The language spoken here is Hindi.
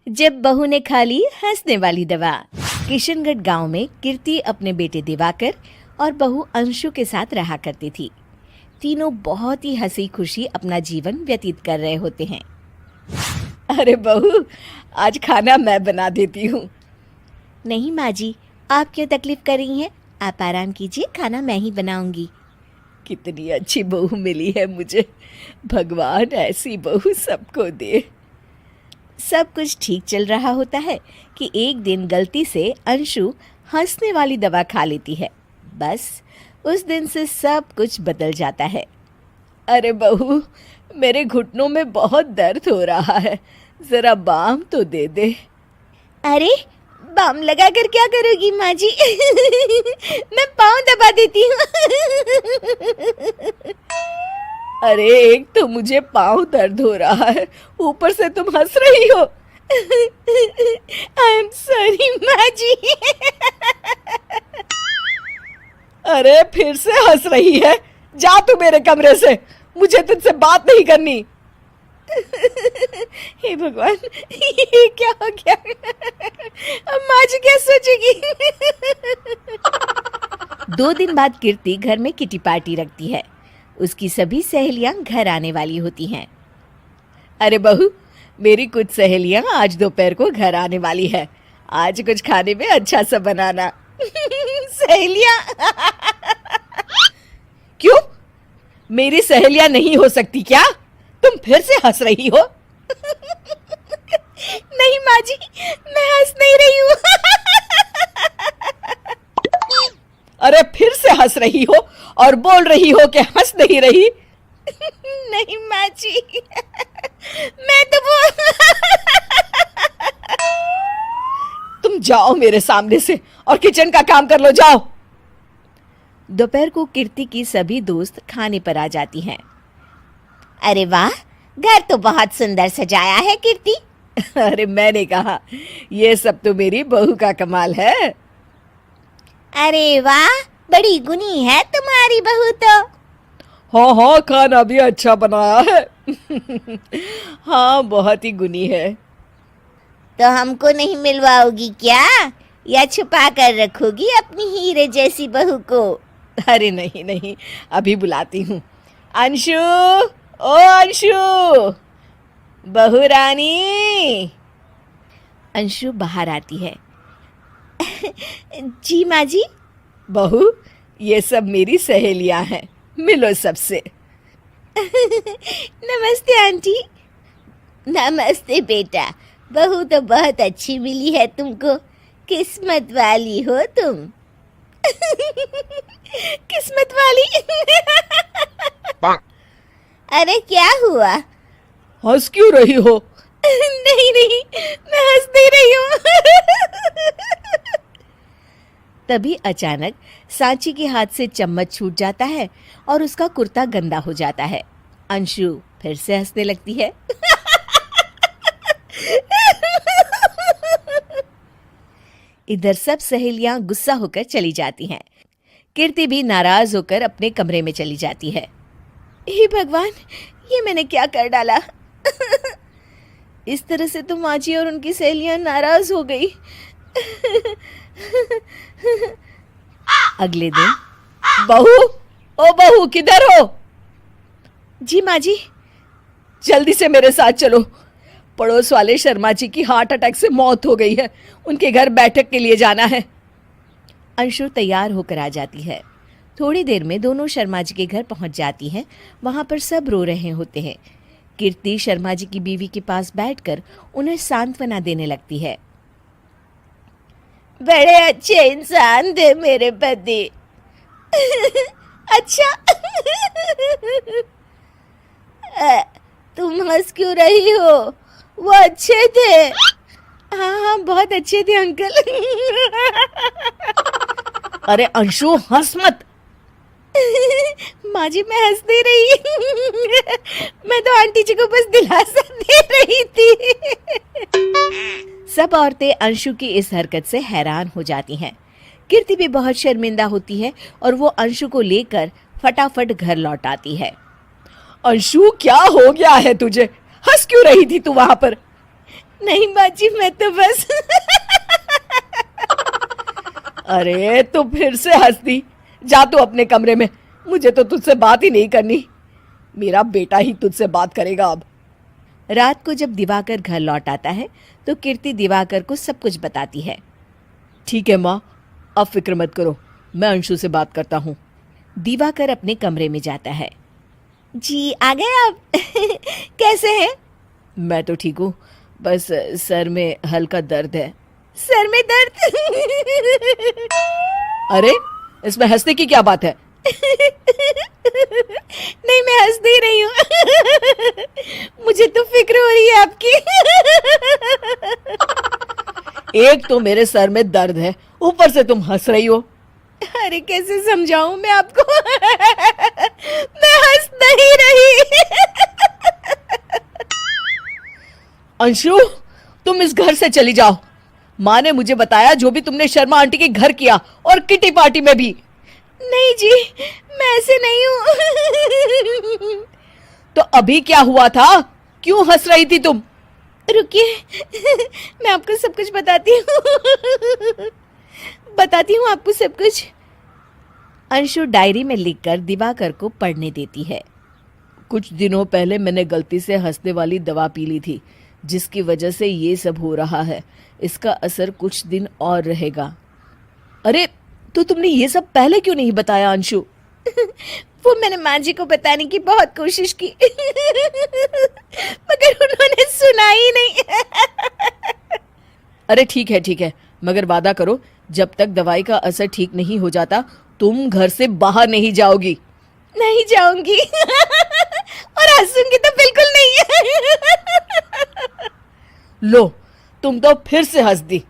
जब बहू ने खा ली हंसने वाली दवा। किशनगढ़ गांव में कीर्ति अपने बेटे दिवाकर और बहू अंशु के साथ रहा करती थी। तीनों बहुत ही हंसी खुशी अपना जीवन व्यतीत कर रहे होते हैं। अरे बहू, आज खाना मैं बना देती हूँ। नहीं माँ जी, आप क्यों तकलीफ कर रही हैं? आप आराम कीजिए, खाना मैं ही बनाऊंगी। कितनी अच्छी बहू मिली है मुझे। भगवान ऐसी बहू सबको दे। सब कुछ ठीक चल रहा होता है कि एक दिन गलती से अंशु हंसने वाली दवा खा लेती है। बस उस दिन से सब कुछ बदल जाता है। अरे बहू, मेरे घुटनों में बहुत दर्द हो रहा है, जरा बाम तो दे दे। अरे बाम लगा कर क्या करोगी माँ जी? मैं पाँव दबा देती हूँ। अरे एक तो मुझे पाँव दर्द हो रहा है, ऊपर से तुम हंस रही हो। आई एम सॉरी माँ जी। अरे फिर से हंस रही है, जा तू मेरे कमरे से, मुझे तुझसे बात नहीं करनी। हे भगवान, ये क्या हो गया? अब माँ जी क्या सोचेगी? 2 दिन बाद कीर्ति घर में किटी पार्टी रखती है। उसकी सभी सहेलियां घर आने वाली होती हैं। अरे बहू, मेरी कुछ सहेलियां आज दोपहर को घर आने वाली है। आज कुछ खाने में अच्छा सा बनाना। सहेलियां? क्यों? मेरी सहेलियां नहीं हो सकती क्या? तुम फिर से हंस रही हो? नहीं माँ जी, मैं हंस नहीं रही हूँ। अरे फिर से हंस रही हो और बोल रही हो कि हंस नहीं रही। नहीं माँ जी, मैं तो तुम जाओ मेरे सामने से और किचन का काम कर लो, जाओ। दोपहर को कीर्ति की सभी दोस्त खाने पर आ जाती हैं। अरे वाह, घर तो बहुत सुंदर सजाया है कीर्ति। अरे मैंने कहा, ये सब तो मेरी बहू का कमाल है। अरे वाह, बड़ी गुनी है तुम्हारी बहू तो। हाँ हाँ, खाना भी अच्छा बनाया है। हाँ, बहुत ही गुनी है। तो हमको नहीं मिलवाओगी क्या, या छुपा कर रखोगी अपनी हीरे जैसी बहू को? अरे नहीं नहीं, अभी बुलाती हूँ। अंशु, ओ अंशु, बहू रानी। अंशु बाहर आती है। जी माँ जी। बहू, ये सब मेरी सहेलियां हैं, मिलो सबसे। नमस्ते आंटी। नमस्ते बेटा, बहू तो बहुत अच्छी मिली है तुमको, किस्मत वाली हो तुम। किस्मत वाली? अरे क्या हुआ? हंस क्यों रही हो? नहीं नहीं, मैं हंस नहीं रही हूँ। तभी अचानक सांची के हाथ से चम्मच छूट जाता है और उसका कुर्ता गंदा हो जाता है। अंशु फिर से हंसने लगती है। इधर सब सहेलियां गुस्सा होकर चली जाती हैं। कीर्ति भी नाराज होकर अपने कमरे में चली जाती है। हे भगवान, ये मैंने क्या कर डाला? इस तरह से तो माँ जी और उनकी सहेलियां नाराज हो गई। अगले दिन, बहू, ओ बहू, किधर हो? जी माँ जी। जल्दी से मेरे साथ चलो, पड़ोस वाले शर्मा जी की हार्ट अटैक से मौत हो गई है, उनके घर बैठक के लिए जाना है। अंशु तैयार होकर आ जाती है। थोड़ी देर में दोनों शर्मा जी के घर पहुंच जाती हैं। वहां पर सब रो रहे होते हैं। कीर्ति शर्मा जी की बीवी के पास बैठकर उन्हें सांत्वना देने लगती है। बड़े अच्छे इंसान थे मेरे पति। अच्छा। तुम हंस क्यों रही हो? वो अच्छे थे। हाँ हाँ, बहुत अच्छे थे अंकल। अरे अंशु, हंस मत। माँ जी, मैं हंस नहीं रही। मैं तो आंटी जी को बस दिलासा दे रही थी। सब औरतें अंशु की इस हरकत से हैरान हो जाती हैं। कीर्ति भी बहुत शर्मिंदा होती है और वो अंशु को लेकर फटाफट घर लौट आती है। अंशु, क्या हो गया है तुझे? हंस क्यों रही थी तू वहां पर? नहीं बाजी, मैं तो बस अरे तू फिर से हंस दी। जा तू अपने कमरे में, मुझे तो तुझसे बात ही नहीं करनी। मेरा बेटा ही तुझसे बात करेगा अब। रात को जब दिवाकर घर लौट आता है तो कीर्ति दिवाकर को सब कुछ बताती है। ठीक है माँ, अब फिक्र मत करो, मैं अंशु से बात करता हूँ। दिवाकर अपने कमरे में जाता है। जी आ गए आप कैसे हैं? मैं तो ठीक हूँ, बस सर में हल्का दर्द है। सर में दर्द अरे इसमें हंसने की क्या बात है? नहीं, मैं हंस नहीं रही हूँ मुझे तो फिक्र हो रही है आपकी एक तो मेरे सर में दर्द है, ऊपर से तुम हंस रही हो। अरे कैसे समझाऊं मैं आपको मैं हंस नहीं रही अंशु, तुम इस घर से चली जाओ। माँ ने मुझे बताया जो भी तुमने शर्मा आंटी के घर किया और किटी पार्टी में भी। नहीं जी, मैं ऐसे नहीं हूँ तो अभी क्या हुआ था? क्यों हंस रही थी तुम? रुकिए मैं आपको सब कुछ बताती हूँ आपको सब कुछ। अंशु डायरी में लिखकर दिवाकर को पढ़ने देती है। कुछ दिनों पहले मैंने गलती से हंसने वाली दवा पी ली थी, जिसकी वजह से ये सब हो रहा है। इसका असर कुछ दिन और रहेगा। अरे तो तुमने ये सब पहले क्यों नहीं बताया अंशु? वो मैंने माँ जी को बताने की बहुत कोशिश की मगर उन्होंने सुना ही नहीं अरे ठीक है, मगर वादा करो जब तक दवाई का असर ठीक नहीं हो जाता तुम घर से बाहर नहीं जाओगी। नहीं जाऊंगी और हंसूंगी तो बिल्कुल नहीं लो, तुम तो फिर से हंस दी